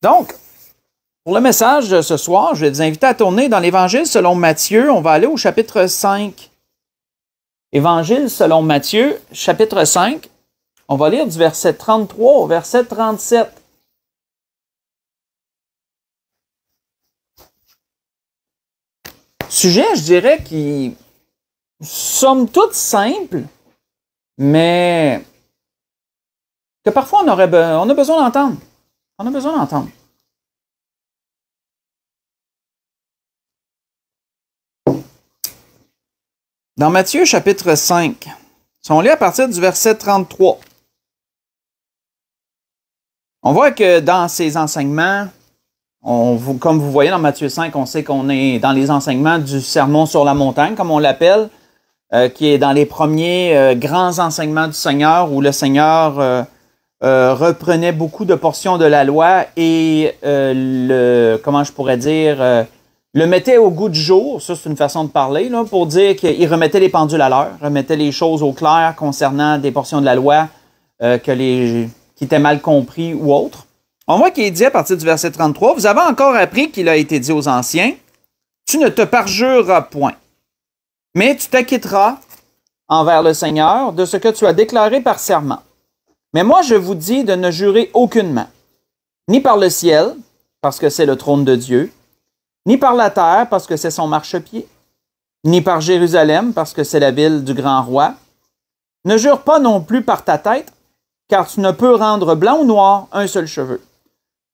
Donc, pour le message de ce soir, je vais vous inviter à tourner dans l'Évangile selon Matthieu. On va aller au chapitre 5. Évangile selon Matthieu, chapitre 5. On va lire du verset 33 au verset 37. Sujet, je dirais, qui, somme toute, simple, mais que parfois on a besoin d'entendre. On a besoin d'entendre. Dans Matthieu, chapitre 5, si on lit à partir du verset 33, on voit que dans ces enseignements, comme vous voyez dans Matthieu 5, on sait qu'on est dans les enseignements du Sermon sur la montagne, comme on l'appelle, qui est dans les premiers grands enseignements du Seigneur, où le Seigneur reprenait beaucoup de portions de la loi et comment je pourrais dire, le mettait au goût du jour. Ça, c'est une façon de parler, là, pour dire qu'il remettait les pendules à l'heure, remettait les choses au clair concernant des portions de la loi qui étaient mal compris ou autres. On voit qu'il est dit à partir du verset 33, « Vous avez encore appris qu'il a été dit aux anciens, « Tu ne te parjureras point, mais tu t'acquitteras envers le Seigneur de ce que tu as déclaré par serment. Mais moi, je vous dis de ne jurer aucunement, ni par le ciel, parce que c'est le trône de Dieu, ni par la terre, parce que c'est son marchepied, ni par Jérusalem, parce que c'est la ville du grand roi. Ne jure pas non plus par ta tête, car tu ne peux rendre blanc ou noir un seul cheveu.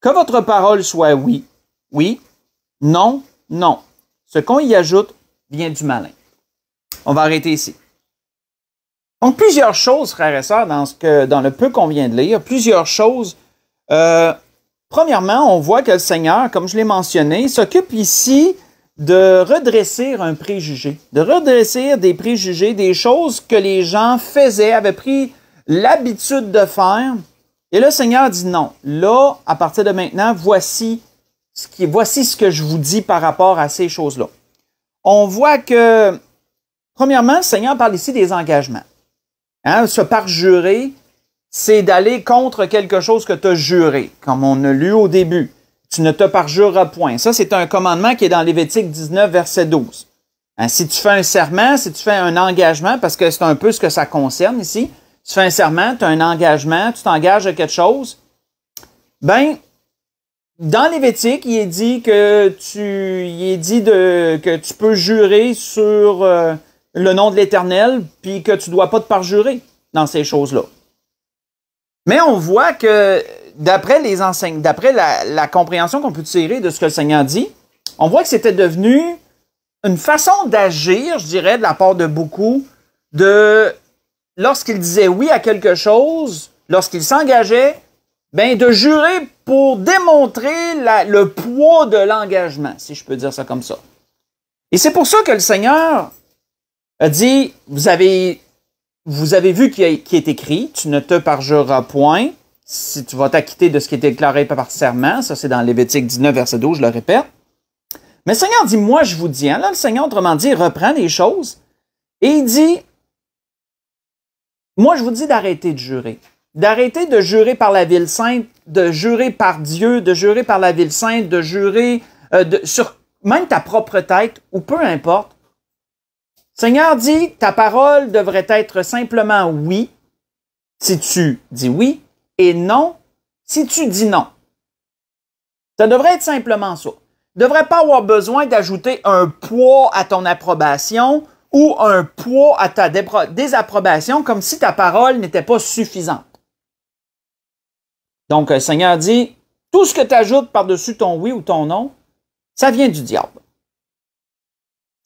Que votre parole soit oui, oui, non, non. Ce qu'on y ajoute vient du malin. » On va arrêter ici. Donc, plusieurs choses, frères et sœurs, dans le peu qu'on vient de lire, plusieurs choses. Premièrement, on voit que le Seigneur, comme je l'ai mentionné, s'occupe ici de redresser un préjugé, de redresser des préjugés, des choses que les gens faisaient, avaient pris l'habitude de faire. Et le Seigneur dit non. Là, à partir de maintenant, voici ce que je vous dis par rapport à ces choses-là. On voit que, premièrement, le Seigneur parle ici des engagements. Hein, se parjurer, c'est d'aller contre quelque chose que tu as juré, comme on a lu au début. Tu ne te parjureras point. Ça, c'est un commandement qui est dans Lévitique 19, verset 12. Hein, si tu fais un serment, si tu fais un engagement, parce que c'est un peu ce que ça concerne ici, tu fais un serment, tu as un engagement, tu t'engages à quelque chose, ben, dans Lévitique, il est dit que tu peux jurer sur le nom de l'Éternel, puis que tu ne dois pas te parjurer dans ces choses-là. Mais on voit que d'après la compréhension qu'on peut tirer de ce que le Seigneur dit, on voit que c'était devenu une façon d'agir, je dirais, de la part de beaucoup, lorsqu'il disait oui à quelque chose, lorsqu'il s'engageait, ben de jurer pour démontrer le poids de l'engagement, si je peux dire ça comme ça. Et c'est pour ça que le Seigneur a dit, vous avez vu qui est écrit, tu ne te parjureras point, si tu vas t'acquitter de ce qui est déclaré par serment, ça c'est dans Lévitique 19, verset 12, je le répète. Mais le Seigneur dit, moi je vous dis, hein, là le Seigneur, autrement dit, reprend les choses, et il dit, moi je vous dis d'arrêter de jurer. D'arrêter de jurer par la ville sainte, de jurer par Dieu, de jurer par la ville sainte, de jurer sur même ta propre tête, ou peu importe. Seigneur dit, ta parole devrait être simplement oui, si tu dis oui, et non, si tu dis non. Ça devrait être simplement ça. Tu ne devrais pas avoir besoin d'ajouter un poids à ton approbation ou un poids à ta désapprobation, comme si ta parole n'était pas suffisante. Donc, le Seigneur dit, tout ce que tu ajoutes par-dessus ton oui ou ton non, ça vient du diable.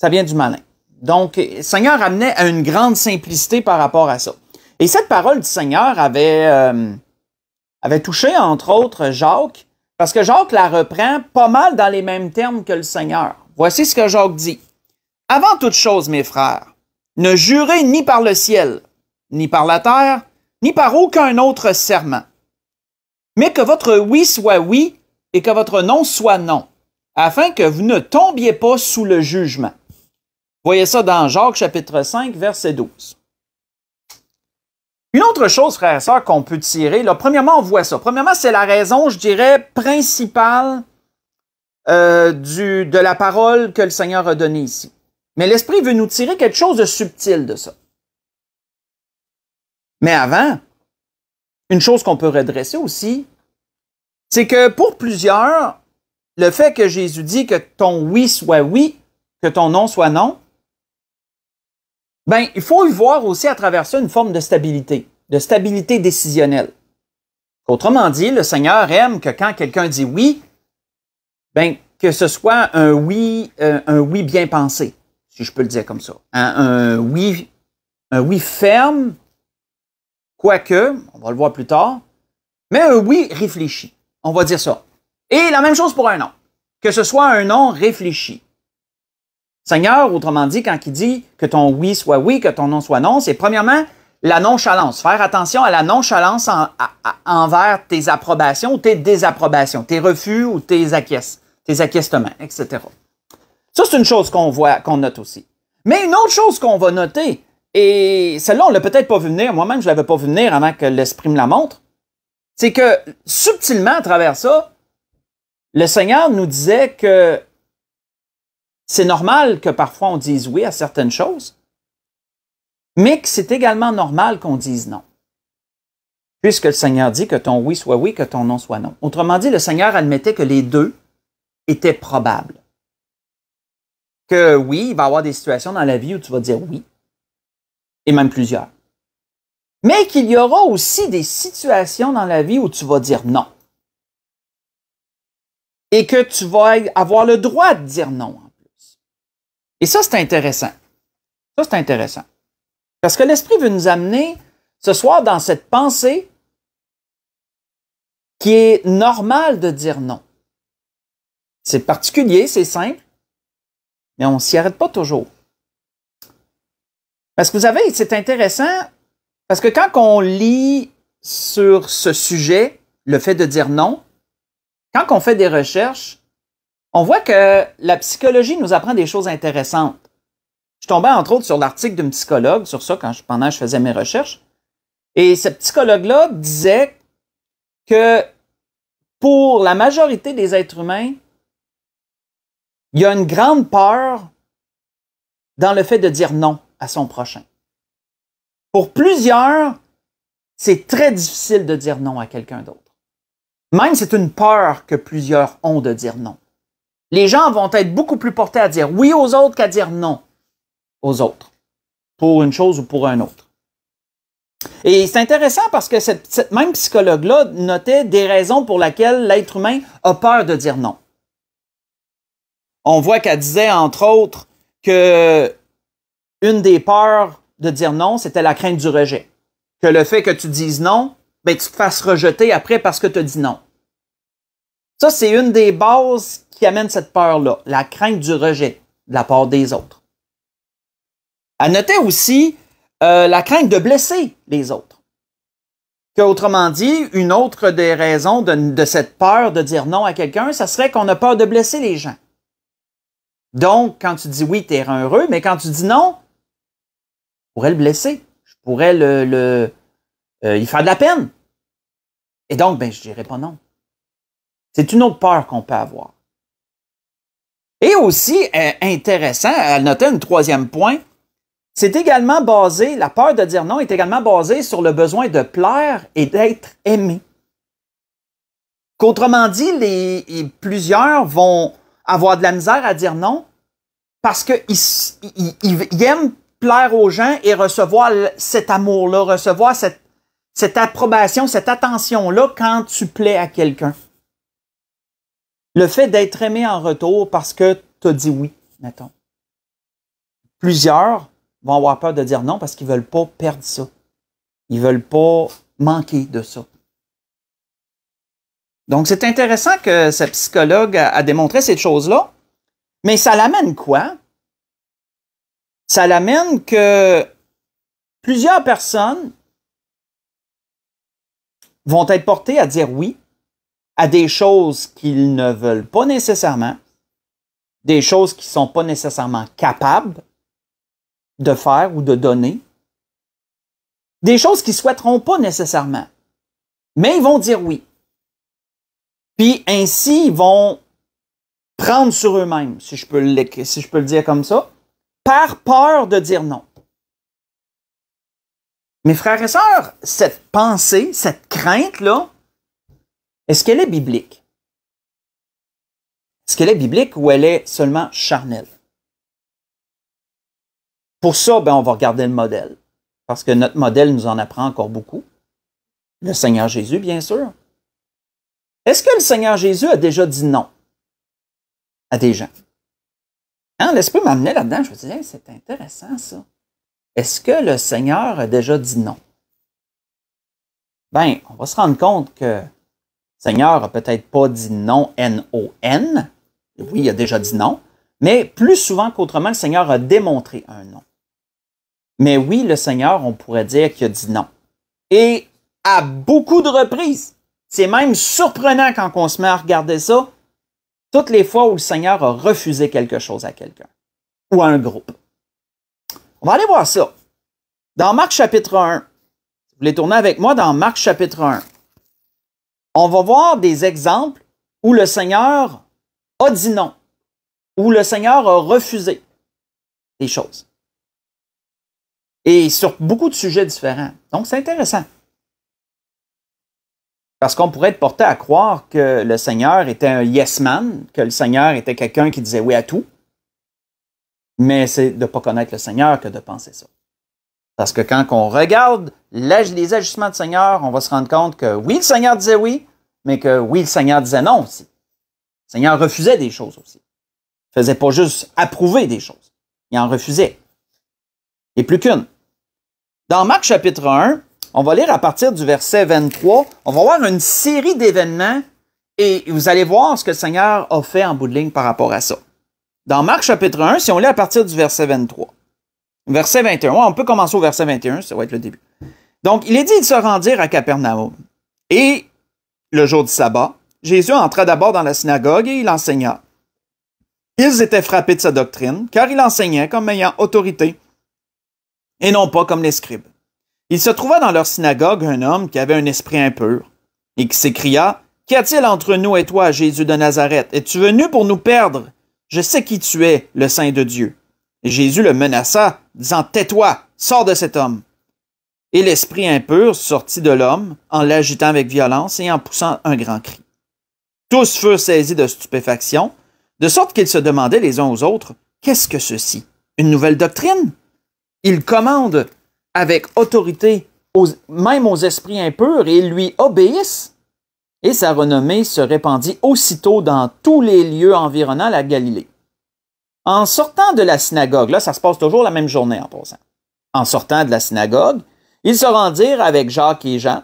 Ça vient du malin. Donc, le Seigneur amenait à une grande simplicité par rapport à ça. Et cette parole du Seigneur avait touché, entre autres, Jacques, parce que Jacques la reprend pas mal dans les mêmes termes que le Seigneur. Voici ce que Jacques dit. « Avant toute chose, mes frères, ne jurez ni par le ciel, ni par la terre, ni par aucun autre serment. Mais que votre oui soit oui et que votre non soit non, afin que vous ne tombiez pas sous le jugement. » Voyez ça dans Jacques chapitre 5, verset 12. Une autre chose, frères et sœurs, qu'on peut tirer, là, premièrement, on voit ça. Premièrement, c'est la raison, je dirais, principale de la parole que le Seigneur a donnée ici. Mais l'Esprit veut nous tirer quelque chose de subtil de ça. Mais avant, une chose qu'on peut redresser aussi, c'est que pour plusieurs, le fait que Jésus dit que ton oui soit oui, que ton non soit non, ben, il faut y voir aussi à travers ça une forme de stabilité décisionnelle. Autrement dit, le Seigneur aime que quand quelqu'un dit oui, ben, que ce soit un oui bien pensé, si je peux le dire comme ça. Un oui ferme, quoique, on va le voir plus tard, mais un oui réfléchi. On va dire ça. Et la même chose pour un non. Que ce soit un non réfléchi. Seigneur, autrement dit, quand il dit que ton oui soit oui, que ton non soit non, c'est premièrement la nonchalance. Faire attention à la nonchalance envers tes approbations ou tes désapprobations, tes refus ou tes acquiescements, etc. Ça, c'est une chose qu'on voit, qu'on note aussi. Mais une autre chose qu'on va noter, et celle-là, on l'a peut-être pas vu venir, moi-même, je l'avais pas vu venir avant que l'Esprit me la montre, c'est que subtilement, à travers ça, le Seigneur nous disait que c'est normal que parfois on dise oui à certaines choses, mais que c'est également normal qu'on dise non. Puisque le Seigneur dit que ton oui soit oui, que ton non soit non. Autrement dit, le Seigneur admettait que les deux étaient probables. Que oui, il va y avoir des situations dans la vie où tu vas dire oui, et même plusieurs. Mais qu'il y aura aussi des situations dans la vie où tu vas dire non. Et que tu vas avoir le droit de dire non. Et ça, c'est intéressant. Ça, c'est intéressant. Parce que l'Esprit veut nous amener ce soir dans cette pensée qui est normale de dire non. C'est particulier, c'est simple, mais on ne s'y arrête pas toujours. Parce que vous savez, c'est intéressant, parce que quand on lit sur ce sujet, le fait de dire non, quand on fait des recherches, on voit que la psychologie nous apprend des choses intéressantes. Je tombais entre autres sur l'article d'une psychologue sur ça pendant que je faisais mes recherches. Et cette psychologue-là disait que pour la majorité des êtres humains, il y a une grande peur dans le fait de dire non à son prochain. Pour plusieurs, c'est très difficile de dire non à quelqu'un d'autre. Même c'est une peur que plusieurs ont de dire non. Les gens vont être beaucoup plus portés à dire oui aux autres qu'à dire non aux autres, pour une chose ou pour un autre. Et c'est intéressant parce que cette même psychologue-là notait des raisons pour lesquelles l'être humain a peur de dire non. On voit qu'elle disait, entre autres, que une des peurs de dire non, c'était la crainte du rejet. Que le fait que tu dises non, ben, tu te fasses rejeter après parce que tu as dit non. Ça, c'est une des bases qui amène cette peur-là, la crainte du rejet de la part des autres. Elle notait aussi la crainte de blesser les autres. Autrement dit, une autre des raisons de cette peur de dire non à quelqu'un, ça serait qu'on a peur de blesser les gens. Donc, quand tu dis oui, tu es heureux, mais quand tu dis non, je pourrais le blesser. Je pourrais y faire de la peine. Et donc, ben, je dirais pas non. C'est une autre peur qu'on peut avoir. Et aussi, intéressant, elle notait un troisième point, c'est également basé, la peur de dire non est également basée sur le besoin de plaire et d'être aimé. Qu'autrement dit, plusieurs vont avoir de la misère à dire non parce qu'ils aiment plaire aux gens et recevoir cet amour-là, recevoir cette approbation, cette attention-là quand tu plais à quelqu'un. Le fait d'être aimé en retour parce que tu as dit oui, mettons. Plusieurs vont avoir peur de dire non parce qu'ils ne veulent pas perdre ça. Ils ne veulent pas manquer de ça. Donc, c'est intéressant que cette psychologue a démontré cette chose-là, mais ça l'amène quoi? Ça l'amène que plusieurs personnes vont être portées à dire oui à des choses qu'ils ne veulent pas nécessairement, des choses qui ne sont pas nécessairement capables de faire ou de donner. Des choses qu'ils ne souhaiteront pas nécessairement. Mais ils vont dire oui. Puis ainsi, ils vont prendre sur eux-mêmes, si je peux le dire comme ça, par peur de dire non. Mes frères et sœurs, cette pensée, cette crainte-là, est-ce qu'elle est biblique? Est-ce qu'elle est biblique ou elle est seulement charnelle? Pour ça, on va regarder le modèle. Parce que notre modèle nous en apprend encore beaucoup. Le Seigneur Jésus, bien sûr. Est-ce que le Seigneur Jésus a déjà dit non à des gens? Hein, l'Esprit m'amenait là-dedans. Je me disais, hey, c'est intéressant ça. Est-ce que le Seigneur a déjà dit non? On va se rendre compte que le Seigneur n'a peut-être pas dit non, N-O-N. Oui, il a déjà dit non. Mais plus souvent qu'autrement, le Seigneur a démontré un non. Mais oui, le Seigneur, on pourrait dire qu'il a dit non. Et à beaucoup de reprises. C'est même surprenant quand on se met à regarder ça, toutes les fois où le Seigneur a refusé quelque chose à quelqu'un ou à un groupe. On va aller voir ça. Dans Marc chapitre 1, vous voulez tourner avec moi dans Marc chapitre 1, on va voir des exemples où le Seigneur a dit non, où le Seigneur a refusé des choses. Et sur beaucoup de sujets différents. Donc, c'est intéressant. Parce qu'on pourrait être porté à croire que le Seigneur était un yes man, que le Seigneur était quelqu'un qui disait oui à tout. Mais c'est de ne pas connaître le Seigneur que de penser ça. Parce que quand on regarde les agissements du Seigneur, on va se rendre compte que oui, le Seigneur disait oui, mais que oui, le Seigneur disait non aussi. Le Seigneur refusait des choses aussi. Il ne faisait pas juste approuver des choses. Il en refusait. Et plus qu'une. Dans Marc chapitre 1, on va lire à partir du verset 23, on va voir une série d'événements et vous allez voir ce que le Seigneur a fait en bout de ligne par rapport à ça. Dans Marc chapitre 1, si on lit à partir du verset 23, verset 21, on peut commencer au verset 21, ça va être le début. Donc, il est dit de se rendirent à Capernaum. Et le jour du sabbat, Jésus entra d'abord dans la synagogue et il enseigna. Ils étaient frappés de sa doctrine, car il enseignait comme ayant autorité, et non pas comme les scribes. Il se trouva dans leur synagogue un homme qui avait un esprit impur, et qui s'écria, « Qu'y a-t-il entre nous et toi, Jésus de Nazareth? Es-tu venu pour nous perdre? Je sais qui tu es, le Saint de Dieu. » Et Jésus le menaça, disant, « Tais-toi, sors de cet homme. » Et l'esprit impur sortit de l'homme, en l'agitant avec violence et en poussant un grand cri. Tous furent saisis de stupéfaction, de sorte qu'ils se demandaient les uns aux autres, « Qu'est-ce que ceci? Une nouvelle doctrine? » Il commande avec autorité, même aux esprits impurs, et ils lui obéissent. Et sa renommée se répandit aussitôt dans tous les lieux environnant la Galilée. En sortant de la synagogue, là, ça se passe toujours la même journée en passant. En sortant de la synagogue, ils se rendirent avec Jacques et Jean.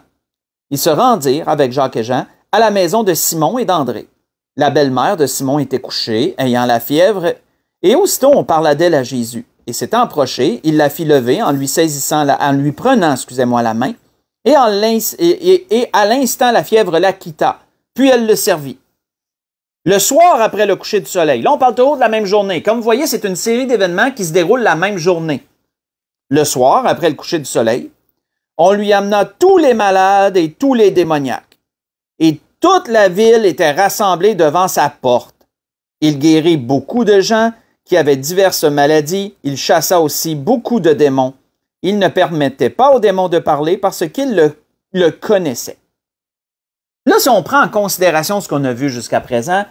Ils se rendirent avec Jacques et Jean à la maison de Simon et d'André. La belle-mère de Simon était couchée, ayant la fièvre, et aussitôt on parla d'elle à Jésus. Et s'étant approché, il la fit lever en lui prenant, la main, et à l'instant la fièvre la quitta, puis elle le servit. Le soir après le coucher du soleil, là on parle toujours de la même journée. Comme vous voyez, c'est une série d'événements qui se déroulent la même journée. Le soir après le coucher du soleil, on lui amena tous les malades et tous les démoniaques. Et toute la ville était rassemblée devant sa porte. Il guérit beaucoup de gens qui avaient diverses maladies. Il chassa aussi beaucoup de démons. Il ne permettait pas aux démons de parler parce qu'ils le connaissaient. Là, si on prend en considération ce qu'on a vu jusqu'à présent,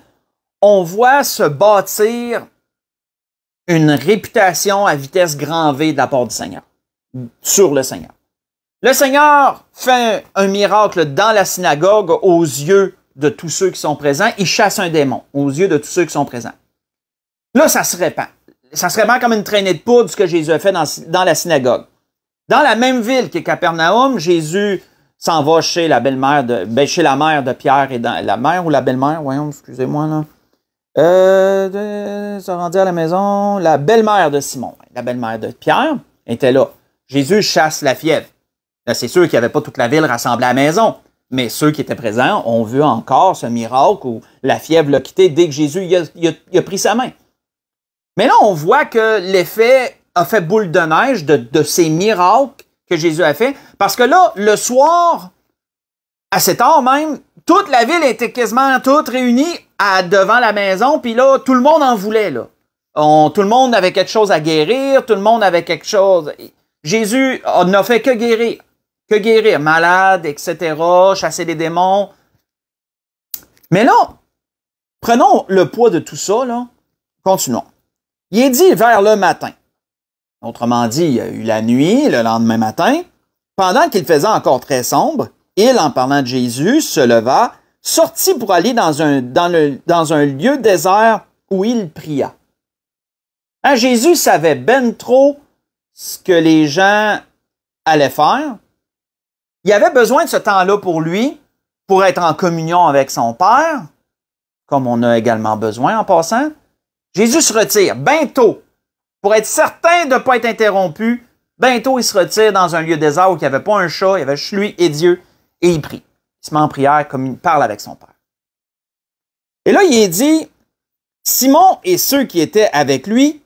on voit se bâtir une réputation à vitesse grand V de la part du Seigneur, sur le Seigneur. Le Seigneur fait un miracle dans la synagogue aux yeux de tous ceux qui sont présents. Il chasse un démon aux yeux de tous ceux qui sont présents. Là, ça se répand. Ça se répand comme une traînée de poudre, ce que Jésus a fait dans la synagogue. Dans la même ville qu'est Capernaum, Jésus s'en va chez la belle-mère chez la mère de Pierre et la mère ou la belle-mère, voyons, excusez-moi là. Se rendit à la maison, la belle-mère de Simon, la belle-mère de Pierre était là. Jésus chasse la fièvre. Là, c'est sûr qu'il n'y avait pas toute la ville rassemblée à la maison, mais ceux qui étaient présents ont vu encore ce miracle où la fièvre l'a quitté dès que Jésus il a pris sa main. Mais là, on voit que l'effet a fait boule de neige de ces miracles que Jésus a fait. Parce que là, le soir, à cette heure même, toute la ville était quasiment toute réunie devant la maison, puis là, tout le monde en voulait, là. Tout le monde avait quelque chose à guérir, tout le monde avait quelque chose. Jésus n'a fait que guérir, malade, etc., chasser des démons. Mais là, prenons le poids de tout ça, là. Continuons. Il est dit vers le matin. Autrement dit, il y a eu la nuit, le lendemain matin. Pendant qu'il faisait encore très sombre, il, en parlant de Jésus, se leva, sortit pour aller dans un lieu désert où il pria. Hein, Jésus savait ben trop ce que les gens allaient faire. Il avait besoin de ce temps-là pour lui, pour être en communion avec son Père, comme on a également besoin en passant. Jésus se retire bientôt, pour être certain de ne pas être interrompu. Bientôt, il se retire dans un lieu désert où il n'y avait pas un chat, il y avait juste lui et Dieu, et il prie. Il se met en prière comme il parle avec son Père. Et là, il est dit, Simon et ceux qui étaient avec lui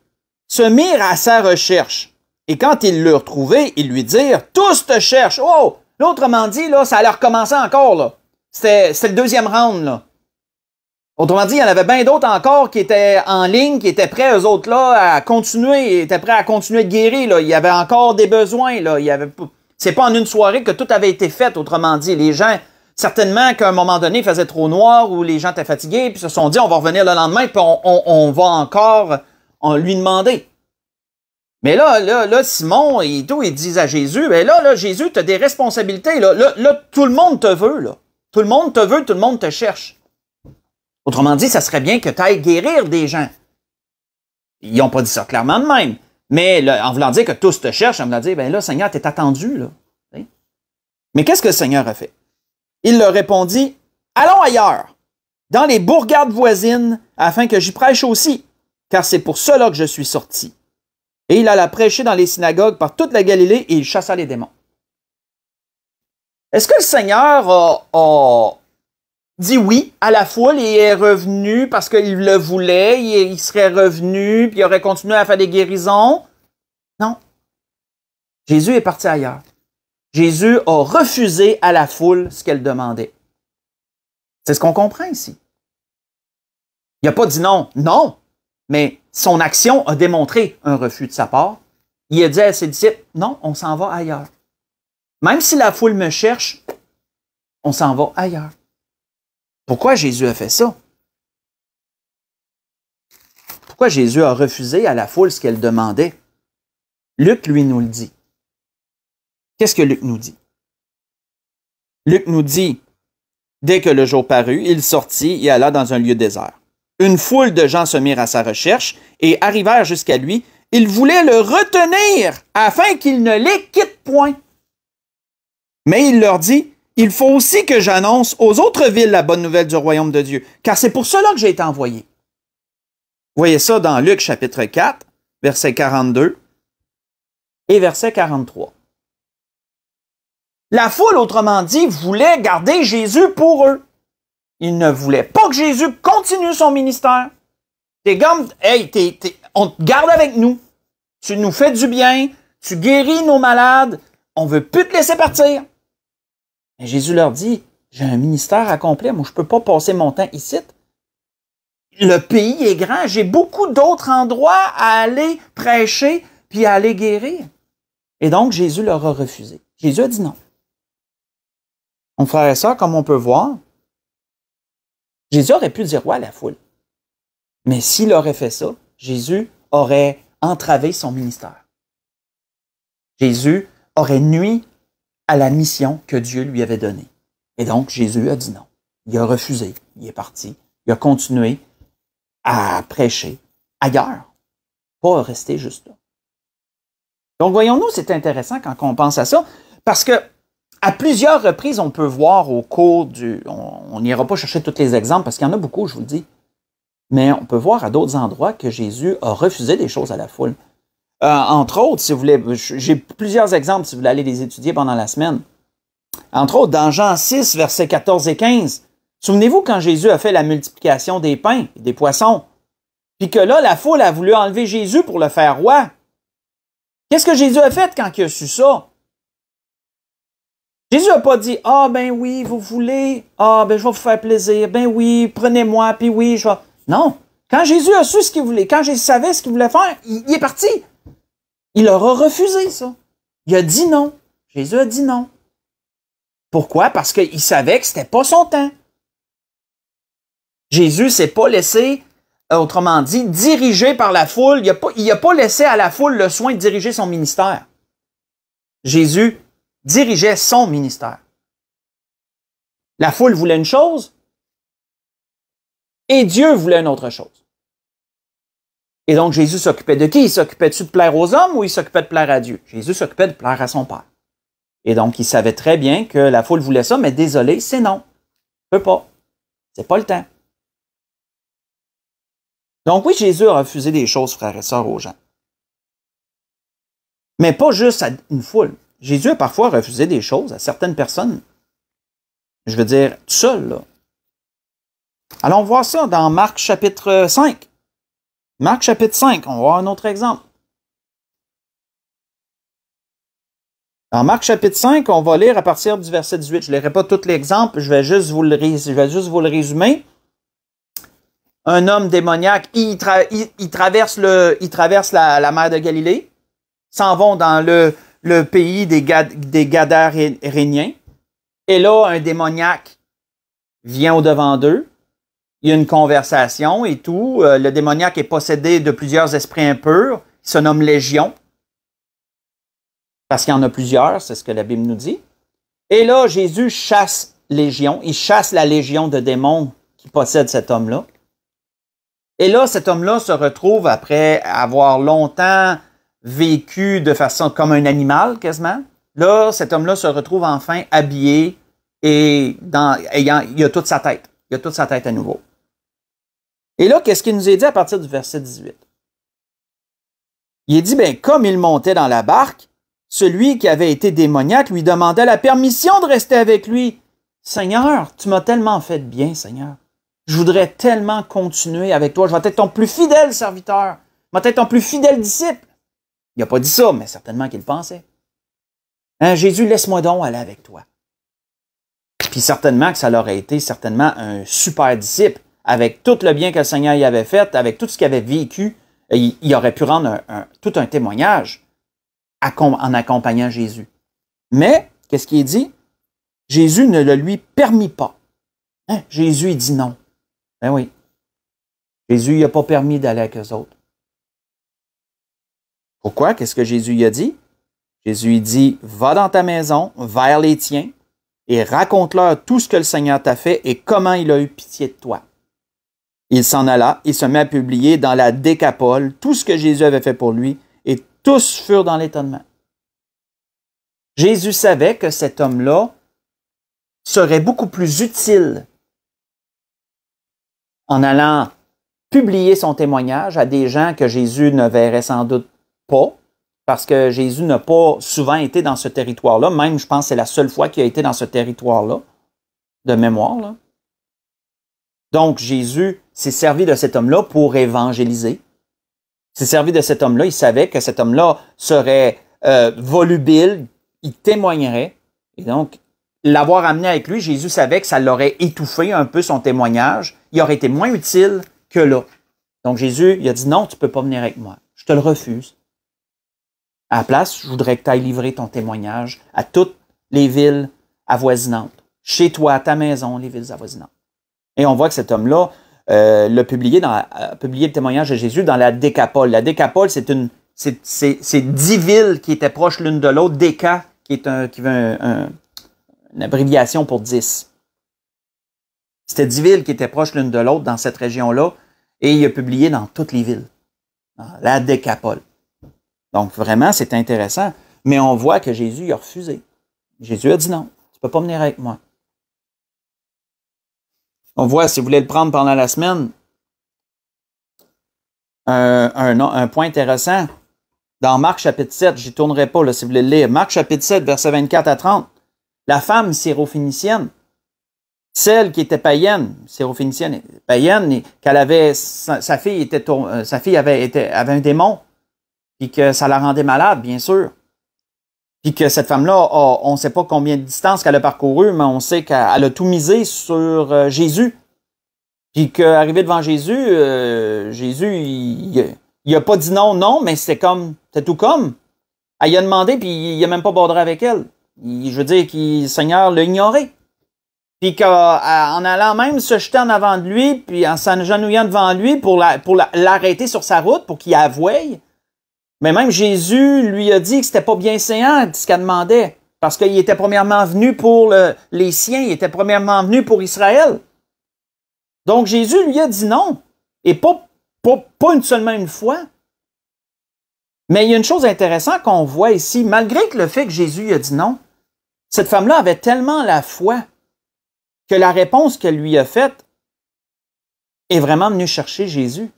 se mirent à sa recherche. Et quand ils l'eurent trouvé, ils lui dirent, tous te cherchent. Oh! Là, autrement dit, là, ça allait recommencer encore, là. C'était le deuxième round, là. Autrement dit, il y en avait bien d'autres encore qui étaient en ligne, qui étaient prêts, eux autres, là, à continuer, étaient prêts à continuer de guérir, là. Il y avait encore des besoins, là. C'est pas en une soirée que tout avait été fait, autrement dit. Les gens, certainement qu'à un moment donné, il faisait trop noir ou les gens étaient fatigués, puis se sont dit, on va revenir le lendemain, puis on va encore lui demander. Mais là, Simon et tout, ils disent à Jésus, ben là, Jésus, tu as des responsabilités, là. Là, tout le monde te veut, là. Tout le monde te veut, tout le monde te cherche. Autrement dit, ça serait bien que tu ailles guérir des gens. Ils n'ont pas dit ça clairement de même. Mais là, en voulant dire que tous te cherchent, en voulant dire, ben là, Seigneur, t'es attendu, là. Mais qu'est-ce que le Seigneur a fait? Il leur répondit, allons ailleurs, dans les bourgades voisines, afin que j'y prêche aussi, car c'est pour cela que je suis sorti. Et il alla prêcher dans les synagogues par toute la Galilée et il chassa les démons. Est-ce que le Seigneur a dit oui à la foule et est revenu parce qu'il le voulait, il serait revenu, puis il aurait continué à faire des guérisons? Non. Jésus est parti ailleurs. Jésus a refusé à la foule ce qu'elle demandait. C'est ce qu'on comprend ici. Il n'a pas dit non, non, mais son action a démontré un refus de sa part. Il a dit à ses disciples, non, on s'en va ailleurs. Même si la foule me cherche, on s'en va ailleurs. Pourquoi Jésus a fait ça? Pourquoi Jésus a refusé à la foule ce qu'elle demandait? Luc, lui, nous le dit. Qu'est-ce que Luc nous dit? Luc nous dit, dès que le jour parut, il sortit et alla dans un lieu désert. Une foule de gens se mirent à sa recherche et arrivèrent jusqu'à lui. Ils voulaient le retenir afin qu'il ne les quitte point. Mais il leur dit, il faut aussi que j'annonce aux autres villes la bonne nouvelle du royaume de Dieu, car c'est pour cela que j'ai été envoyé. Vous voyez ça dans Luc chapitre 4, verset 42 et verset 43. La foule, autrement dit, voulait garder Jésus pour eux. Ils ne voulaient pas que Jésus continue son ministère. T'es comme, hey, on te garde avec nous. Tu nous fais du bien, tu guéris nos malades, on veut plus te laisser partir. Et Jésus leur dit, j'ai un ministère à accomplir, moi je peux pas passer mon temps ici. Le pays est grand, j'ai beaucoup d'autres endroits à aller prêcher puis à aller guérir. Et donc Jésus leur a refusé. Jésus a dit non. On ferait ça comme on peut voir. Jésus aurait pu dire ouais à la foule. Mais s'il aurait fait ça, Jésus aurait entravé son ministère. Jésus aurait nui à la mission que Dieu lui avait donnée. Et donc, Jésus a dit non. Il a refusé. Il est parti. Il a continué à prêcher ailleurs, pas rester juste là. Donc, voyons-nous, c'est intéressant quand on pense à ça, parce que à plusieurs reprises, on peut voir au cours du... On n'ira pas chercher tous les exemples, parce qu'il y en a beaucoup, je vous le dis. Mais on peut voir à d'autres endroits que Jésus a refusé des choses à la foule. Entre autres, si vous voulez, j'ai plusieurs exemples si vous voulez aller les étudier pendant la semaine. Entre autres, dans Jean 6, versets 14 et 15, souvenez-vous quand Jésus a fait la multiplication des pains et des poissons, puis que là, la foule a voulu enlever Jésus pour le faire roi. Qu'est-ce que Jésus a fait quand il a su ça? Jésus n'a pas dit, ah ben oui, vous voulez, ah ben je vais vous faire plaisir, ben oui, prenez-moi, puis oui, je vais... Non. Quand Jésus a su ce qu'il voulait, quand Jésus savait ce qu'il voulait faire, il est parti. Il leur a refusé ça. Il a dit non. Jésus a dit non. Pourquoi? Parce qu'il savait que c'était pas son temps. Jésus s'est pas laissé, autrement dit, diriger par la foule. Il a pas laissé à la foule le soin de diriger son ministère. Jésus dirigeait son ministère. La foule voulait une chose et Dieu voulait une autre chose. Et donc, Jésus s'occupait de qui? Il s'occupait-tu de plaire aux hommes ou il s'occupait de plaire à Dieu? Jésus s'occupait de plaire à son Père. Et donc, il savait très bien que la foule voulait ça, mais désolé, c'est non. Il ne peut pas. C'est pas le temps. Donc oui, Jésus a refusé des choses, frères et sœurs, aux gens. Mais pas juste à une foule. Jésus a parfois refusé des choses à certaines personnes. Je veux dire, tout seul, là. Allons voir ça dans Marc chapitre 5. Marc chapitre 5, on va voir un autre exemple. Dans Marc chapitre 5, on va lire à partir du verset 18. Je ne lirai pas tout l'exemple, je vais juste vous le résumer. Un homme démoniaque, il traverse la mer de Galilée, s'en vont dans le pays des Gadaréniens. Et là, un démoniaque vient au-devant d'eux. Il y a une conversation et tout. Le démoniaque est possédé de plusieurs esprits impurs. Il se nomme Légion. Parce qu'il y en a plusieurs, c'est ce que la Bible nous dit. Et là, Jésus chasse Légion. Il chasse la légion de démons qui possède cet homme-là. Et là, cet homme-là se retrouve, après avoir longtemps vécu de façon comme un animal, quasiment. Là, cet homme-là se retrouve enfin habillé et il a toute sa tête. Il a toute sa tête à nouveau. Et là, qu'est-ce qu'il nous est dit à partir du verset 18? Il est dit, ben, comme il montait dans la barque, celui qui avait été démoniaque lui demandait la permission de rester avec lui. Seigneur, tu m'as tellement fait de bien, Seigneur. Je voudrais tellement continuer avec toi. Je vais être ton plus fidèle serviteur. Je vais être ton plus fidèle disciple. Il n'a pas dit ça, mais certainement qu'il le pensait. Hein, Jésus, laisse-moi donc aller avec toi. Puis certainement que ça l'aurait été certainement un super disciple. Avec tout le bien que le Seigneur y avait fait, avec tout ce qu'il avait vécu, il aurait pu rendre tout un témoignage en accompagnant Jésus. Mais, qu'est-ce qu'il dit? Jésus ne le lui permit pas. Hein? Jésus, il dit non. Ben oui. Jésus, il n'a pas permis d'aller avec eux autres. Pourquoi? Qu'est-ce que Jésus y a dit? Jésus, il dit, va dans ta maison, vers les tiens, et raconte-leur tout ce que le Seigneur t'a fait et comment il a eu pitié de toi. Il s'en alla, il se met à publier dans la Décapole tout ce que Jésus avait fait pour lui, et tous furent dans l'étonnement. Jésus savait que cet homme-là serait beaucoup plus utile en allant publier son témoignage à des gens que Jésus ne verrait sans doute pas, parce que Jésus n'a pas souvent été dans ce territoire-là. Même, je pense, c'est la seule fois qu'il a été dans ce territoire-là, de mémoire, là. Donc, Jésus s'est servi de cet homme-là pour évangéliser. Il s'est servi de cet homme-là. Il savait que cet homme-là serait volubile, il témoignerait. Et donc, l'avoir amené avec lui, Jésus savait que ça l'aurait étouffé un peu son témoignage. Il aurait été moins utile que là. Donc, Jésus, il a dit, non, tu ne peux pas venir avec moi. Je te le refuse. À la place, je voudrais que tu ailles livrer ton témoignage à toutes les villes avoisinantes. Chez toi, à ta maison, les villes avoisinantes. Et on voit que cet homme-là l'a publié le témoignage de Jésus dans la Décapole. La Décapole, c'est 10 villes qui étaient proches l'une de l'autre. Déca, qui veut une abréviation pour 10. C'était 10 villes qui étaient proches l'une de l'autre dans cette région-là. Et il a publié dans toutes les villes. Dans la Décapole. Donc, vraiment, c'est intéressant. Mais on voit que Jésus a refusé. Jésus a dit non, tu ne peux pas venir avec moi. On voit, si vous voulez le prendre pendant la semaine, un point intéressant. Dans Marc chapitre 7, j'y tournerai pas là, si vous voulez le lire. Marc chapitre 7, versets 24 à 30. La femme syrophénicienne, celle qui était païenne, syrophénicienne, païenne, qu'elle avait, sa fille avait un démon, puis que ça la rendait malade, bien sûr. Puis que cette femme-là, on ne sait pas combien de distance qu'elle a parcouru, mais on sait qu'elle a tout misé sur Jésus. Puis qu'arrivé devant Jésus, Jésus, il a pas dit non, non, mais c'est tout comme. Elle y a demandé, puis il a même pas bordé avec elle. Je veux dire que le Seigneur l'a ignoré. Puis qu'en allant même se jeter en avant de lui, puis en s'agenouillant devant lui pour l'arrêter sur sa route, pour qu'il avoueille. Mais même Jésus lui a dit que c'était pas bien séant ce qu'elle demandait. Parce qu'il était premièrement venu pour les siens, il était premièrement venu pour Israël. Donc Jésus lui a dit non. Et pas seulement une fois. Mais il y a une chose intéressante qu'on voit ici, malgré que le fait que Jésus a dit non, cette femme-là avait tellement la foi que la réponse qu'elle lui a faite est vraiment venue chercher Jésus.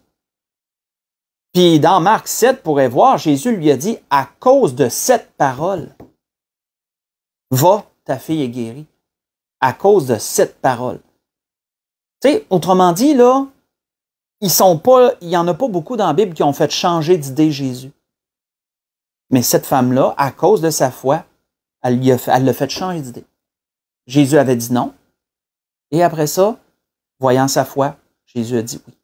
Puis dans Marc 7, pourrait voir, Jésus lui a dit, à cause de cette parole, va, ta fille est guérie. À cause de cette parole. Tu sais, autrement dit, là, il n'y en a pas beaucoup dans la Bible qui ont fait changer d'idée Jésus. Mais cette femme-là, à cause de sa foi, elle l'a fait changer d'idée. Jésus avait dit non. Et après ça, voyant sa foi, Jésus a dit oui.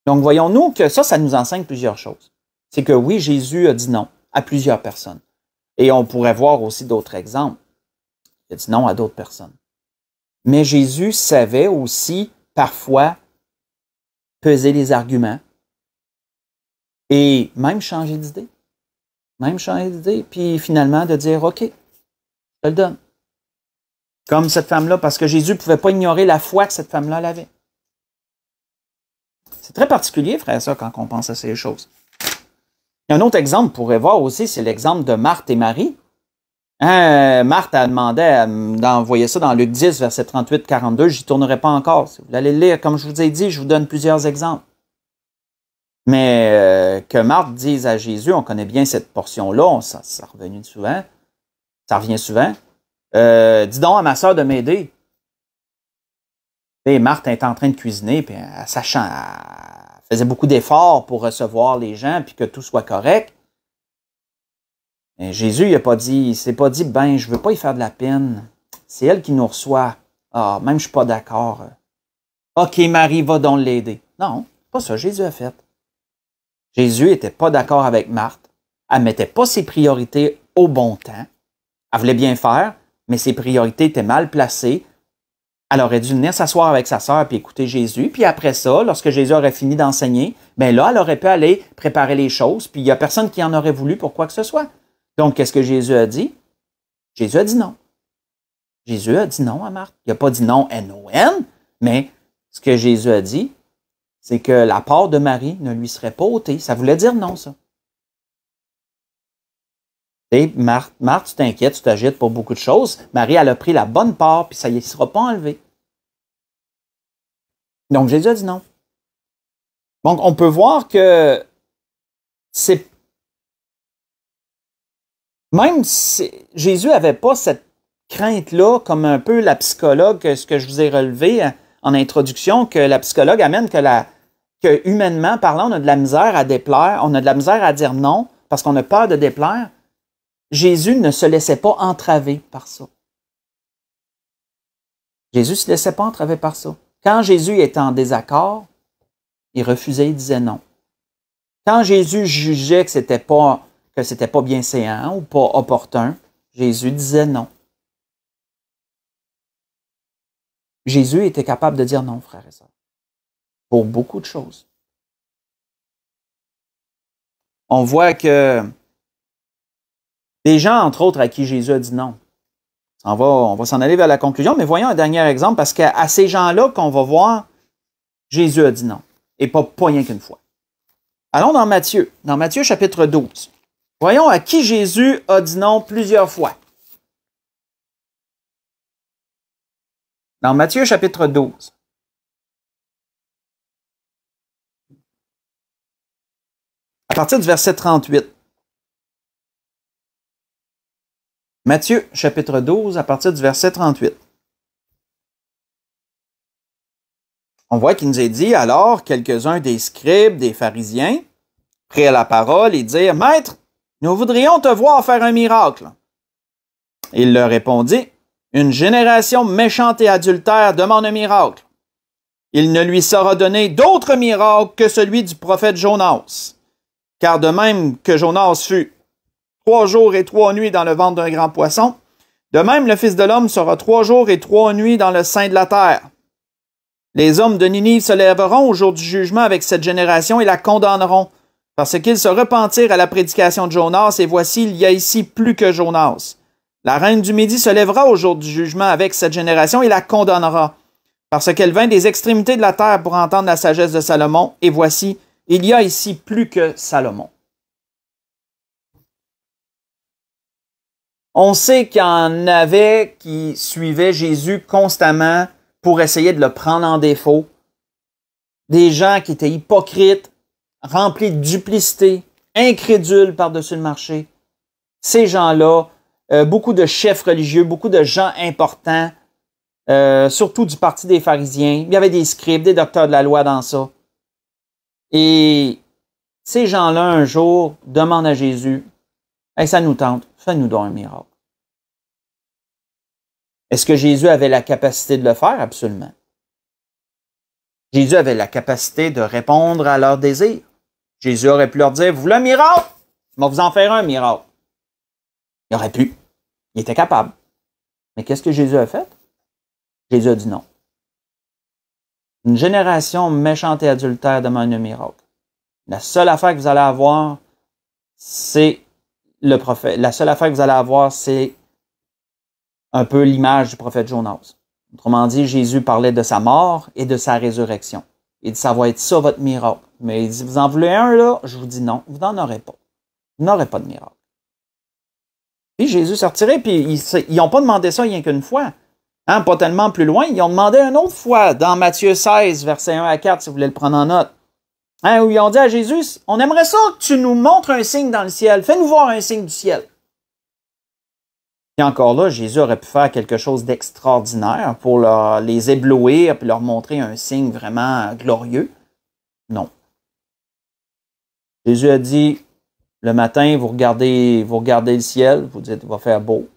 Donc, voyons-nous que ça nous enseigne plusieurs choses. C'est que oui, Jésus a dit non à plusieurs personnes. Et on pourrait voir aussi d'autres exemples. Il a dit non à d'autres personnes. Mais Jésus savait aussi, parfois, peser les arguments et même changer d'idée. Même changer d'idée, puis finalement de dire, OK, je te le donne. Comme cette femme-là, parce que Jésus ne pouvait pas ignorer la foi que cette femme-là avait. C'est très particulier, frère, ça, quand on pense à ces choses. Un autre exemple, qu'on pourrait voir aussi, c'est l'exemple de Marthe et Marie. Marthe a demandé d'envoyer ça dans Luc 10, verset 38-42. J'y tournerai pas encore. Si vous allez le lire, comme je vous ai dit, je vous donne plusieurs exemples. Mais que Marthe dise à Jésus, on connaît bien cette portion-là, ça revient souvent. Ça revient souvent. Dis donc à ma sœur de m'aider. Et Marthe est en train de cuisiner, puis elle faisait beaucoup d'efforts pour recevoir les gens, puis que tout soit correct. Et Jésus, il s'est pas dit, ben, je veux pas y faire de la peine. C'est elle qui nous reçoit. Ah, même je suis pas d'accord. OK, Marie, va donc l'aider. Non, pas ça, Jésus a fait. Jésus était pas d'accord avec Marthe. Elle mettait pas ses priorités au bon temps. Elle voulait bien faire, mais ses priorités étaient mal placées. Elle aurait dû venir s'asseoir avec sa sœur puis écouter Jésus. Puis après ça, lorsque Jésus aurait fini d'enseigner, ben là, elle aurait pu aller préparer les choses. Puis il n'y a personne qui en aurait voulu pour quoi que ce soit. Donc, qu'est-ce que Jésus a dit? Jésus a dit non. Jésus a dit non à Marthe. Il n'a pas dit non N-O-N, mais ce que Jésus a dit, c'est que la part de Marie ne lui serait pas ôtée. Ça voulait dire non, ça. Et Marthe, tu t'inquiètes, tu t'agites pour beaucoup de choses. Marie, elle a pris la bonne part, puis ça ne sera pas enlevé. Donc, Jésus a dit non. Donc, on peut voir que c'est... Même si Jésus n'avait pas cette crainte-là, comme un peu la psychologue, ce que je vous ai relevé en introduction, que la psychologue amène que humainement parlant, on a de la misère à déplaire, on a de la misère à dire non, parce qu'on a peur de déplaire. Jésus ne se laissait pas entraver par ça. Jésus ne se laissait pas entraver par ça. Quand Jésus était en désaccord, il refusait, il disait non. Quand Jésus jugeait que c'était pas bien séant ou pas opportun, Jésus disait non. Jésus était capable de dire non, frères et sœurs, pour beaucoup de choses. On voit que des gens, entre autres, à qui Jésus a dit non. On va s'en aller vers la conclusion, mais voyons un dernier exemple, parce qu'à ces gens-là qu'on va voir, Jésus a dit non, et pas rien qu'une fois. Allons dans Matthieu chapitre 12. Voyons à qui Jésus a dit non plusieurs fois. Dans Matthieu chapitre 12. À partir du verset 38. Matthieu chapitre 12, à partir du verset 38. On voit qu'il nous est dit, alors, quelques-uns des scribes, des pharisiens, prirent la parole et dirent, « Maître, nous voudrions te voir faire un miracle. Il leur répondit, une génération méchante et adultère demande un miracle. Il ne lui sera donné d'autre miracle que celui du prophète Jonas. Car de même que Jonas fut 3 jours et 3 nuits dans le ventre d'un grand poisson, de même le Fils de l'homme sera 3 jours et 3 nuits dans le sein de la terre. Les hommes de Ninive se lèveront au jour du jugement avec cette génération et la condamneront, parce qu'ils se repentirent à la prédication de Jonas, et voici, il y a ici plus que Jonas. La reine du Midi se lèvera au jour du jugement avec cette génération et la condamnera, parce qu'elle vint des extrémités de la terre pour entendre la sagesse de Salomon, et voici, il y a ici plus que Salomon. On sait qu'il y en avait qui suivaient Jésus constamment pour essayer de le prendre en défaut. Des gens qui étaient hypocrites, remplis de duplicité, incrédules par-dessus le marché. Ces gens-là, beaucoup de chefs religieux, beaucoup de gens importants, surtout du parti des pharisiens. Il y avait des scribes, des docteurs de la loi dans ça. Et ces gens-là, un jour, demandent à Jésus, « Hey, ça nous tente, fais-nous donc un miracle. » Est-ce que Jésus avait la capacité de le faire? Absolument. Jésus avait la capacité de répondre à leurs désirs. Jésus aurait pu leur dire, « Vous voulez un miracle? Je vais vous en faire un miracle. » Il aurait pu. Il était capable. Mais qu'est-ce que Jésus a fait? Jésus a dit non. Une génération méchante et adultère demande un miracle. La seule affaire que vous allez avoir, c'est le prophète. La seule affaire que vous allez avoir, c'est un peu l'image du prophète Jonas. Autrement dit, Jésus parlait de sa mort et de sa résurrection. Il dit, ça va être ça votre miracle. Mais il dit, vous en voulez un là? Je vous dis non, vous n'en aurez pas. Vous n'aurez pas de miracle. Puis Jésus s'est retiré, puis ils n'ont pas demandé ça rien qu'une fois. Hein, pas tellement plus loin, ils ont demandé une autre fois, dans Matthieu 16, versets 1 à 4, si vous voulez le prendre en note. Hein, où ils ont dit à Jésus, on aimerait ça que tu nous montres un signe dans le ciel. Fais-nous voir un signe du ciel. Et encore là, Jésus aurait pu faire quelque chose d'extraordinaire pour les éblouir et leur montrer un signe vraiment glorieux. Non. Jésus a dit, le matin, vous regardez le ciel, vous dites, il va faire beau.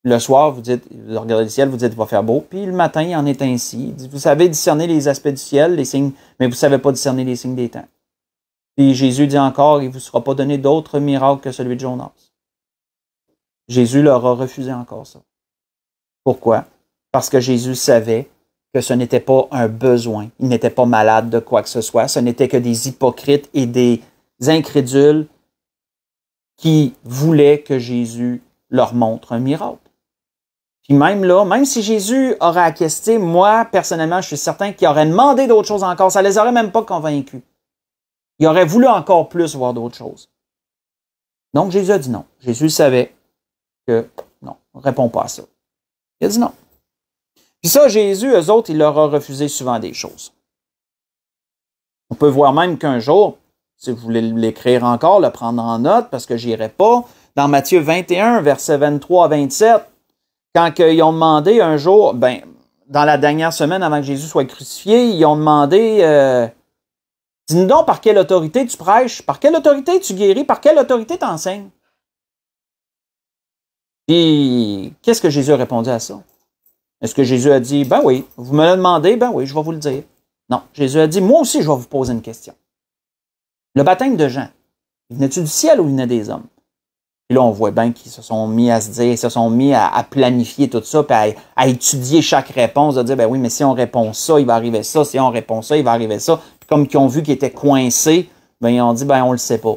Le soir, vous regardez le ciel, vous dites, il va faire beau. Puis le matin, il en est ainsi. Il dit, vous savez discerner les aspects du ciel, les signes, mais vous ne savez pas discerner les signes des temps. Puis Jésus dit encore, il ne vous sera pas donné d'autre miracle que celui de Jonas. Jésus leur a refusé encore ça. Pourquoi? Parce que Jésus savait que ce n'était pas un besoin. Il n'était pas malade de quoi que ce soit. Ce n'était que des hypocrites et des incrédules qui voulaient que Jésus leur montre un miracle. Puis même là, même si Jésus aurait acquiescé, moi, personnellement, je suis certain qu'il aurait demandé d'autres choses encore. Ça ne les aurait même pas convaincus. Il aurait voulu encore plus voir d'autres choses. Donc, Jésus a dit non. Jésus savait que non, on ne répond pas à ça. Il a dit non. Puis ça, Jésus, eux autres, il leur a refusé souvent des choses. On peut voir même qu'un jour, si vous voulez l'écrire encore, le prendre en note, parce que je n'irai pas, dans Matthieu 21, versets 23 à 27, quand ils ont demandé un jour, dans la dernière semaine avant que Jésus soit crucifié, ils ont demandé, dis-nous donc par quelle autorité tu prêches, par quelle autorité tu guéris, par quelle autorité tu enseignes. Puis, qu'est-ce que Jésus a répondu à ça? Est-ce que Jésus a dit, ben oui, vous me le demandez, ben oui, je vais vous le dire. Non, Jésus a dit, moi aussi, je vais vous poser une question. Le baptême de Jean, il venait-tu du ciel ou il venait des hommes? Puis là, on voit bien qu'ils se sont mis à se dire, ils se sont mis à planifier tout ça, puis à étudier chaque réponse, de dire, ben oui, mais si on répond ça, il va arriver ça, si on répond ça, il va arriver ça. Puis comme ils ont vu qu'ils étaient coincés, ben ils ont dit, ben on le sait pas.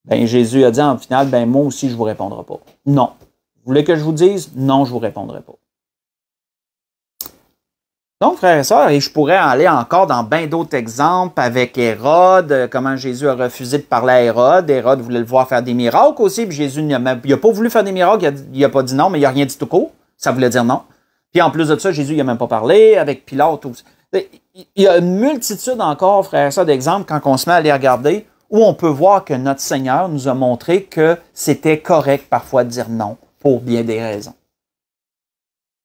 Ben Jésus a dit en final, ben moi aussi, je vous répondrai pas. Non. Vous voulez que je vous dise? Non, je vous répondrai pas. Donc, frères et sœurs, et je pourrais aller encore dans bien d'autres exemples avec Hérode, comment Jésus a refusé de parler à Hérode. Hérode voulait le voir faire des miracles aussi, puis Jésus n'a pas voulu faire des miracles, il n'a pas dit non, mais il n'a rien dit tout court. Ça voulait dire non. Puis en plus de ça, Jésus n'a même pas parlé avec Pilate. Il y a une multitude encore, frères et sœurs, d'exemples quand on se met à les regarder, où on peut voir que notre Seigneur nous a montré que c'était correct parfois de dire non pour bien des raisons.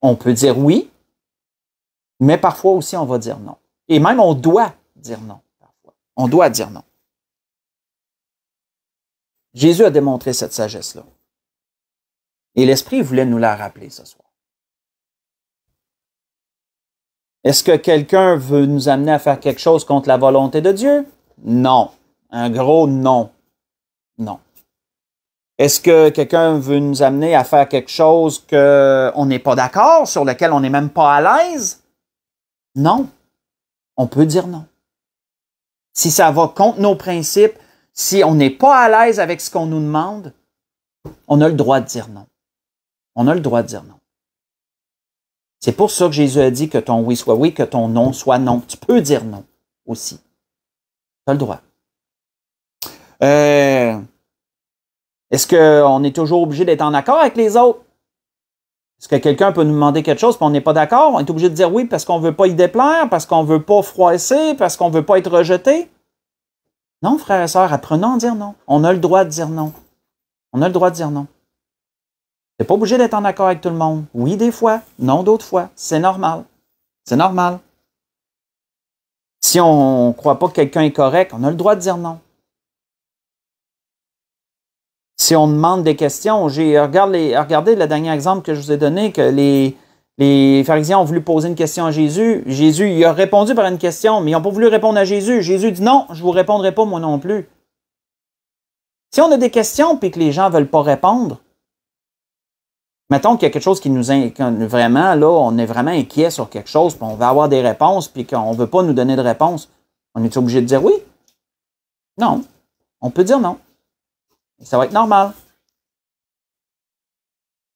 On peut dire oui, mais parfois aussi, on va dire non. Et même, on doit dire non, parfois. On doit dire non. Jésus a démontré cette sagesse-là. Et l'Esprit voulait nous la rappeler ce soir. Est-ce que quelqu'un veut nous amener à faire quelque chose contre la volonté de Dieu? Non. Un gros non. Non. Est-ce que quelqu'un veut nous amener à faire quelque chose qu'on n'est pas d'accord, sur lequel on n'est même pas à l'aise? Non. On peut dire non. Si ça va contre nos principes, si on n'est pas à l'aise avec ce qu'on nous demande, on a le droit de dire non. On a le droit de dire non. C'est pour ça que Jésus a dit que ton oui soit oui, que ton non soit non. Tu peux dire non aussi. Tu as le droit. Est-ce qu'on est toujours obligé d'être en accord avec les autres? Est-ce que quelqu'un peut nous demander quelque chose et on n'est pas d'accord? On est obligé de dire oui parce qu'on ne veut pas y déplaire, parce qu'on ne veut pas froisser, parce qu'on ne veut pas être rejeté? Non, frères et sœurs, apprenons à dire non. On a le droit de dire non. On a le droit de dire non. Tu n'es pas obligé d'être en accord avec tout le monde. Oui, des fois. Non, d'autres fois. C'est normal. C'est normal. Si on ne croit pas que quelqu'un est correct, on a le droit de dire non. Si on demande des questions, regardez le dernier exemple que je vous ai donné, que les pharisiens ont voulu poser une question à Jésus. Jésus, il a répondu par une question, mais ils n'ont pas voulu répondre à Jésus. Jésus dit non, je ne vous répondrai pas moi non plus. Si on a des questions et que les gens ne veulent pas répondre, mettons qu'il y a quelque chose qui nous vraiment, là, on est vraiment inquiet sur quelque chose, puis on veut avoir des réponses, puis qu'on ne veut pas nous donner de réponse. On est obligé de dire oui? Non. On peut dire non. Et ça va être normal.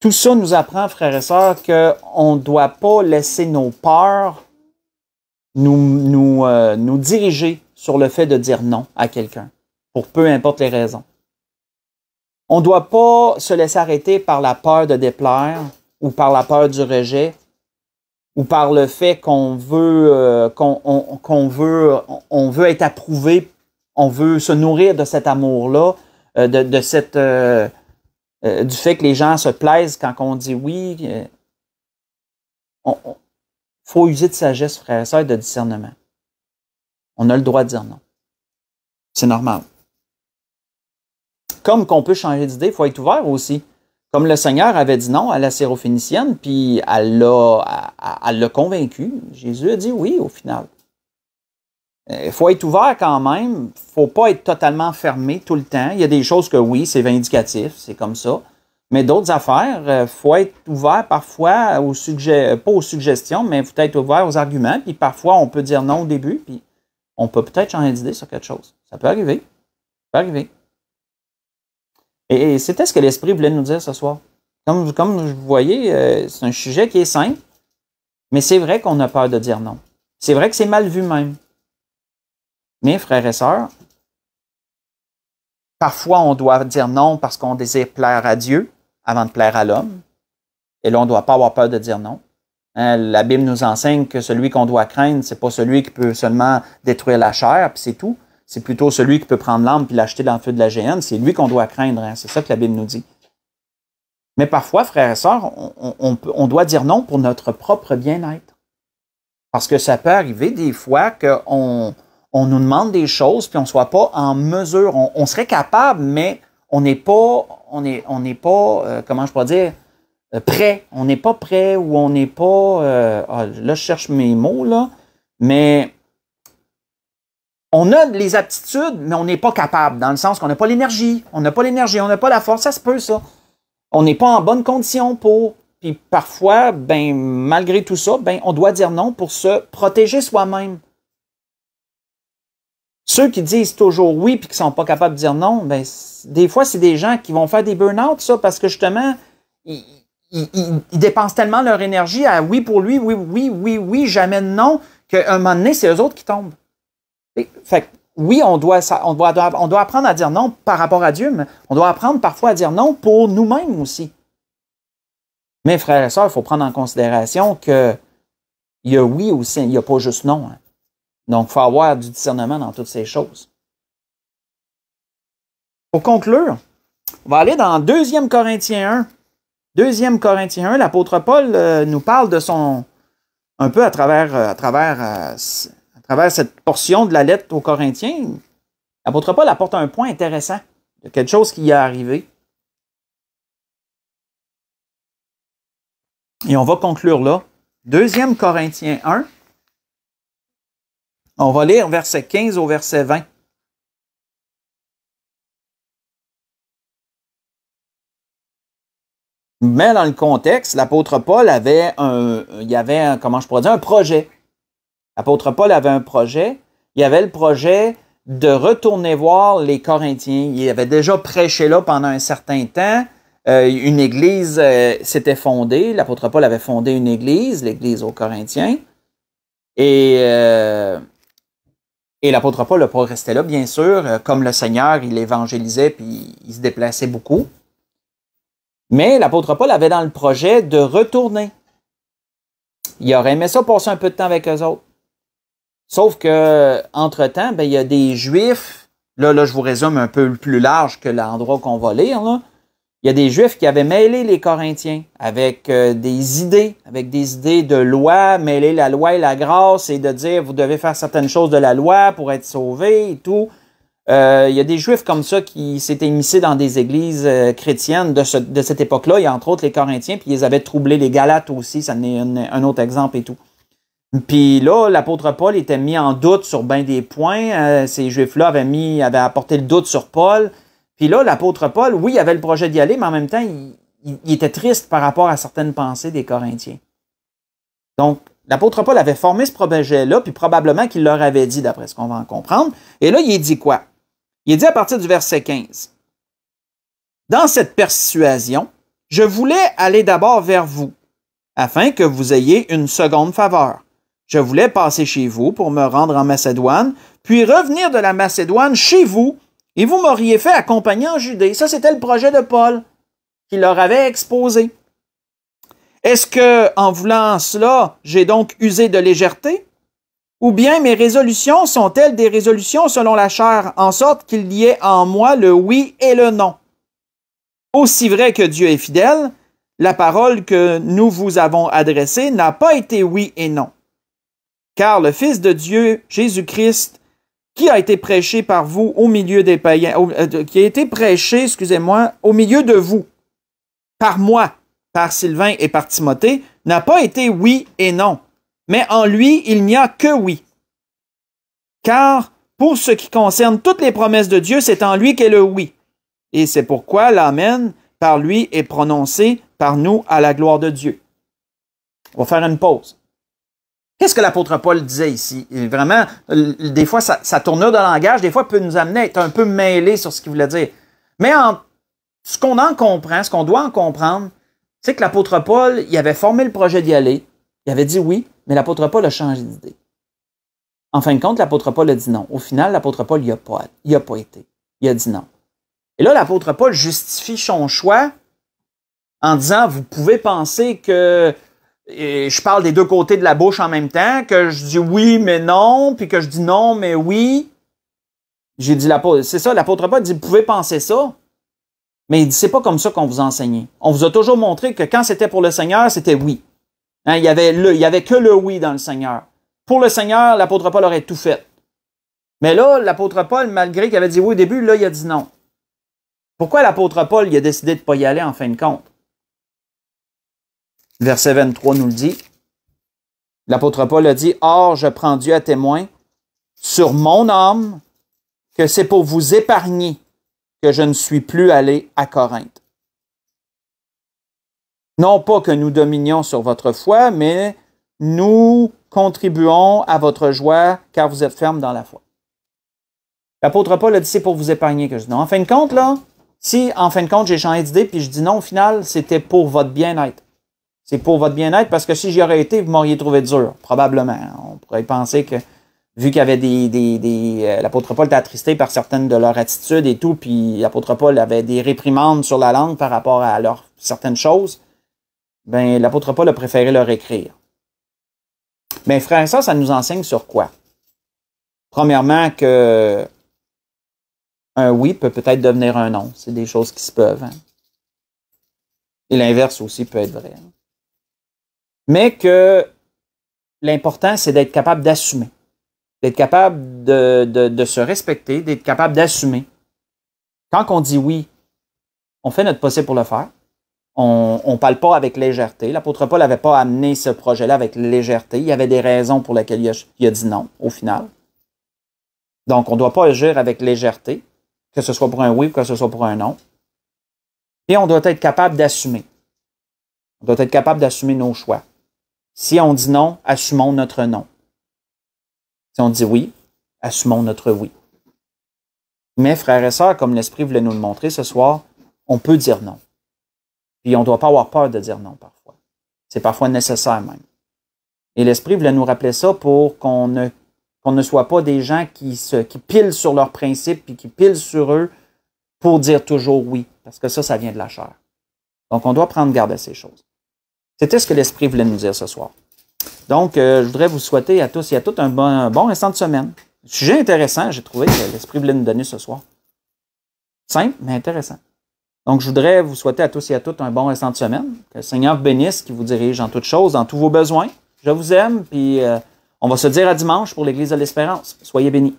Tout ça nous apprend, frères et sœurs, qu'on ne doit pas laisser nos peurs nous diriger sur le fait de dire non à quelqu'un, pour peu importe les raisons. On ne doit pas se laisser arrêter par la peur de déplaire ou par la peur du rejet ou par le fait qu'on veut, on veut être approuvé, on veut se nourrir de cet amour-là, du fait que les gens se plaisent quand on dit oui. Faut user de sagesse, frères et sœurs, de discernement. On a le droit de dire non. C'est normal. Comme qu'on peut changer d'idée, il faut être ouvert aussi. Comme le Seigneur avait dit non à la Syrophénicienne, puis elle l'a convaincu. Jésus a dit oui au final. Il faut être ouvert quand même. Il ne faut pas être totalement fermé tout le temps. Il y a des choses que oui, c'est vindicatif, c'est comme ça. Mais d'autres affaires, il faut être ouvert parfois, pas aux suggestions, mais il faut être ouvert aux arguments. Puis parfois, on peut dire non au début, puis on peut peut-être changer d'idée sur quelque chose. Ça peut arriver. Ça peut arriver. Et c'était ce que l'Esprit voulait nous dire ce soir. Comme vous voyez, c'est un sujet qui est simple, mais c'est vrai qu'on a peur de dire non. C'est vrai que c'est mal vu même. Mais, frères et sœurs, parfois on doit dire non parce qu'on désire plaire à Dieu avant de plaire à l'homme. Et là, on ne doit pas avoir peur de dire non. La Bible nous enseigne que celui qu'on doit craindre, c'est pas celui qui peut seulement détruire la chair, puis c'est tout. C'est plutôt celui qui peut prendre l'âme puis l'acheter dans le feu de la géhenne. C'est lui qu'on doit craindre. Hein? C'est ça que la Bible nous dit. Mais parfois, frères et sœurs, on doit dire non pour notre propre bien-être. Parce que ça peut arriver des fois qu'on nous demande des choses puis on ne soit pas en mesure. On serait capable, mais on n'est pas, comment je pourrais dire, prêt. On n'est pas prêt ou on n'est pas... là, je cherche mes mots, là. Mais... on a les aptitudes, mais on n'est pas capable, dans le sens qu'on n'a pas l'énergie. On n'a pas l'énergie, on n'a pas la force, ça se peut, ça. On n'est pas en bonne condition pour. Puis parfois, malgré tout ça, on doit dire non pour se protéger soi-même. Ceux qui disent toujours oui puis qui ne sont pas capables de dire non, des fois, c'est des gens qui vont faire des burn-out, ça, parce que justement, ils dépensent tellement leur énergie à oui pour lui, oui, jamais de non, qu'à un moment donné, c'est eux autres qui tombent. Fait que, oui, on doit apprendre à dire non par rapport à Dieu, mais on doit apprendre parfois à dire non pour nous-mêmes aussi. Mais frères et sœurs, il faut prendre en considération qu'il y a oui aussi, il n'y a pas juste non. Hein. Donc, il faut avoir du discernement dans toutes ces choses. Pour conclure, on va aller dans 2 Corinthiens 1. 2 Corinthiens 1, l'apôtre Paul nous parle de son... un peu à travers cette portion de la lettre aux Corinthiens, l'apôtre Paul apporte un point intéressant Il y a quelque chose qui y est arrivé. Et on va conclure là. 2 Corinthiens 1. On va lire verset 15 au verset 20. Mais dans le contexte, l'apôtre Paul avait comment je pourrais dire, un projet. L'apôtre Paul avait un projet. Il avait le projet de retourner voir les Corinthiens. Il avait déjà prêché là pendant un certain temps. Une église s'était fondée. L'apôtre Paul avait fondé une église, l'église aux Corinthiens. Et l'apôtre Paul n'a pas resté là, bien sûr. Comme le Seigneur, il évangélisait puis il se déplaçait beaucoup. Mais l'apôtre Paul avait dans le projet de retourner. Il aurait aimé ça passer un peu de temps avec eux autres. Sauf que, entre-temps, il y a des Juifs, là, je vous résume un peu plus large que l'endroit qu'on va lire, là. Il y a des Juifs qui avaient mêlé les Corinthiens avec des idées de loi, mêler la loi et la grâce et de dire vous devez faire certaines choses de la loi pour être sauvés et tout. Il y a des Juifs comme ça qui s'étaient immiscés dans des églises chrétiennes de cette époque-là. Il y a entre autres les Corinthiens, puis ils avaient troublé les Galates aussi, ça en est un autre exemple et tout. Puis là, l'apôtre Paul était mis en doute sur bien des points. Ces Juifs-là avaient apporté le doute sur Paul. Puis là, l'apôtre Paul, oui, il avait le projet d'y aller, mais en même temps, il était triste par rapport à certaines pensées des Corinthiens. Donc, l'apôtre Paul avait formé ce projet-là, puis probablement qu'il leur avait dit, d'après ce qu'on va en comprendre. Et là, il dit quoi? Il dit à partir du verset 15. Dans cette persuasion, je voulais aller d'abord vers vous, afin que vous ayez une seconde faveur. Je voulais passer chez vous pour me rendre en Macédoine, puis revenir de la Macédoine chez vous, et vous m'auriez fait accompagner en Judée. Ça, c'était le projet de Paul qu'il leur avait exposé. Est-ce que, en voulant cela, j'ai donc usé de légèreté? Ou bien mes résolutions sont-elles des résolutions selon la chair, en sorte qu'il y ait en moi le oui et le non? Aussi vrai que Dieu est fidèle, la parole que nous vous avons adressée n'a pas été oui et non. Car le Fils de Dieu, Jésus-Christ, qui a été prêché par vous au milieu des païens, qui a été prêché, au milieu de vous, par moi, par Sylvain et par Timothée, n'a pas été oui et non. Mais en lui, il n'y a que oui. Car, pour ce qui concerne toutes les promesses de Dieu, c'est en lui qu'est le oui. Et c'est pourquoi l'Amen, par lui, est prononcé par nous à la gloire de Dieu. On va faire une pause. Qu'est-ce que l'apôtre Paul disait ici? Vraiment, des fois, sa tournure de langage, des fois, peut nous amener à être un peu mêlés sur ce qu'il voulait dire. Mais ce qu'on en comprend, ce qu'on doit en comprendre, c'est que l'apôtre Paul, il avait formé le projet d'y aller. Il avait dit oui, mais l'apôtre Paul a changé d'idée. En fin de compte, l'apôtre Paul a dit non. Au final, l'apôtre Paul, il n'y a pas été. Il a dit non. Et là, l'apôtre Paul justifie son choix en disant, vous pouvez penser que je parle des deux côtés de la bouche en même temps, que je dis oui, mais non, puis que je dis non, mais oui. J'ai dit c'est ça, l'apôtre Paul dit, vous pouvez penser ça. Mais il dit, c'est pas comme ça qu'on vous enseignait. On vous a toujours montré que quand c'était pour le Seigneur, c'était oui. Hein, il y avait que le oui dans le Seigneur. Pour le Seigneur, l'apôtre Paul aurait tout fait. Mais là, l'apôtre Paul, malgré qu'il avait dit oui au début, là, il a dit non. Pourquoi l'apôtre Paul il a décidé de ne pas y aller en fin de compte? Verset 23 nous le dit. L'apôtre Paul a dit, « Or, je prends Dieu à témoin sur mon âme que c'est pour vous épargner que je ne suis plus allé à Corinthe. Non pas que nous dominions sur votre foi, mais nous contribuons à votre joie car vous êtes fermes dans la foi. » L'apôtre Paul a dit, c'est pour vous épargner que je dis non. En fin de compte, là, si en fin de compte j'ai changé d'idée puis je dis non, au final, c'était pour votre bien-être. C'est pour votre bien-être parce que si j'y aurais été, vous m'auriez trouvé dur, probablement. On pourrait penser que, vu qu'il y avait l'apôtre Paul était attristé par certaines de leurs attitudes et tout, puis l'apôtre Paul avait des réprimandes sur la langue par rapport à certaines choses, ben l'apôtre Paul a préféré leur écrire. Mais frère, ça nous enseigne sur quoi? Premièrement, que un oui peut peut-être devenir un non. C'est des choses qui se peuvent. Hein? Et l'inverse aussi peut être vrai. Hein? Mais que l'important, c'est d'être capable d'assumer. D'être capable de se respecter, d'être capable d'assumer quand on dit oui, on fait notre possible pour le faire. On ne parle pas avec légèreté. L'apôtre Paul n'avait pas amené ce projet-là avec légèreté. Il y avait des raisons pour lesquelles il a dit non, au final. Donc, on ne doit pas agir avec légèreté, que ce soit pour un oui ou que ce soit pour un non. Et on doit être capable d'assumer. On doit être capable d'assumer nos choix. Si on dit non, assumons notre non. Si on dit oui, assumons notre oui. Mais, frères et sœurs, comme l'Esprit voulait nous le montrer ce soir, on peut dire non. Puis on ne doit pas avoir peur de dire non parfois. C'est parfois nécessaire même. Et l'Esprit voulait nous rappeler ça pour qu'on ne soit pas des gens qui pilent sur leurs principes et qui pilent sur eux pour dire toujours oui. Parce que ça vient de la chair. Donc, on doit prendre garde à ces choses. C'était ce que l'Esprit voulait nous dire ce soir. Donc, je voudrais vous souhaiter à tous et à toutes un bon restant de semaine. Sujet intéressant, j'ai trouvé que l'Esprit voulait nous donner ce soir. Simple, mais intéressant. Donc, je voudrais vous souhaiter à tous et à toutes un bon restant de semaine. Que le Seigneur vous bénisse, qu'il vous dirige en toutes choses, dans tous vos besoins. Je vous aime, puis on va se dire à dimanche pour l'Église de l'Espérance. Soyez bénis.